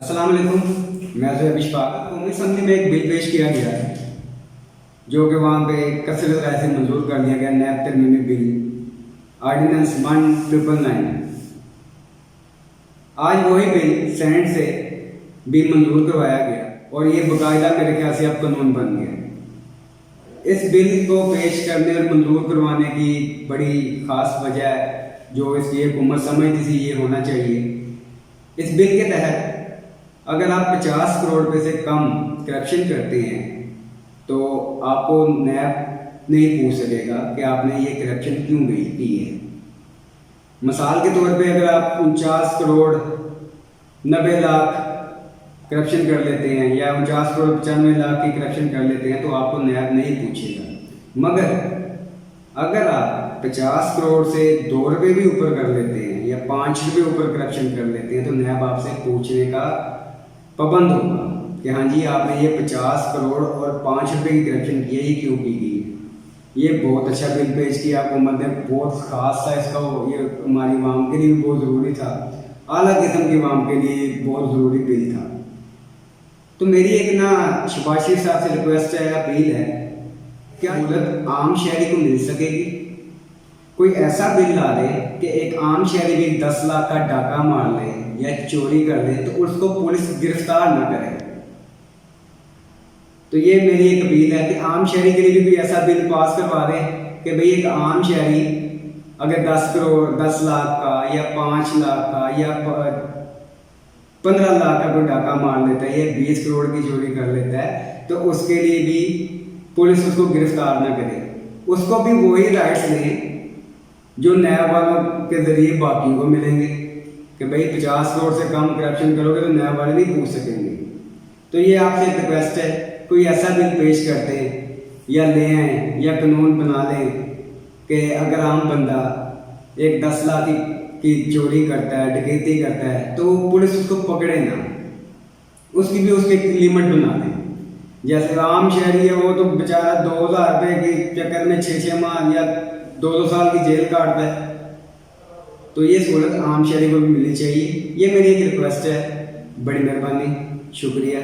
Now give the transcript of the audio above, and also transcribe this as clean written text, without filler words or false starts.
अस्सलाम वालेकुम। मैं जो अभिष्पाक कौमी असम्बली में एक बिल पेश किया गया है जो कि वहाँ पे कसरत राय से मंजूर कर दिया गया। नैब तरमीमी बिल ऑर्डिनेंस 1999। आज वही बिल सेनेट से भी मंजूर करवाया गया और ये बाकायदा मेरे ख्याल से अब कानून बन गया। इस बिल को पेश करने और मंजूर करवाने की बड़ी ख़ास वजह है जो इसकी हुकूमत समझती थी ये होना चाहिए। इस बिल के तहत अगर आप 50 करोड़ रुपए से कम करप्शन करते हैं तो आपको नैब नहीं पूछ सकेगा कि आपने ये करप्शन क्यों की है। मिसाल के तौर पे अगर आप 49 करोड़ 90 लाख करप्शन कर लेते हैं या 49 करोड़ 95 लाख की करप्शन कर लेते हैं तो आपको नैब नहीं पूछेगा। मगर अगर आप 50 करोड़ से 2 रुपये भी ऊपर कर लेते हैं या 5 रुपये ऊपर करप्शन कर लेते हैं तो नैब आपसे पूछने का पाबंद होगा कि हाँ जी आपने ये 50 करोड़ और 5 रुपये की करप्शन की है, ये क्यों की गई है। ये बहुत अच्छा बिल पेश किया हुकूमत ने, बहुत ख़ास था इसका। ये हमारी आवाम के लिए भी बहुत ज़रूरी था, आला किस्म की आवाम के लिए बहुत ज़रूरी बिल था। तो मेरी एक ना शबाशी साहब से रिक्वेस्ट है, अपील है, क्या सहूलत आम शहरी को मिल सकेगी? कोई ऐसा बिल ला दे कि एक आम शहरी भी 10 लाख का डाका मार ले या चोरी कर ले तो उसको पुलिस गिरफ्तार ना करे। तो ये मेरी एक अपील है कि आम शहरी के लिए भी कोई ऐसा बिल पास करवा दे कि भाई एक आम शहरी अगर 10 करोड़ 10 लाख का या 5 लाख का या 15 लाख का कोई डाका मार लेता है या 20 करोड़ की चोरी कर लेता है तो उसके लिए भी पुलिस उसको गिरफ्तार ना करे। उसको भी वही राइट्स दें जो नैब वालों के जरिए बाकियों को मिलेंगे कि भाई 50 करोड़ से कम करप्शन करोगे तो नैब वाले नहीं पूछ सकेंगे। तो ये आपसे एक रिक्वेस्ट है, कोई ऐसा बिल पेश करते या ले आए या कानून बना लें कि अगर आम बंदा एक 10 लाख की चोरी करता है, डकैती करता है तो पुलिस उसको पकड़े ना, उसकी भी उसकी लिमिट बना दें। जैसे आम शहरी है वो तो बेचारा 2000 रुपये के चक्कर में 6 माह या 2 साल की जेल काटता है। तो ये सहूलत आम शहरी को भी मिलनी चाहिए। ये मेरी एक रिक्वेस्ट है। बड़ी मेहरबानी, शुक्रिया।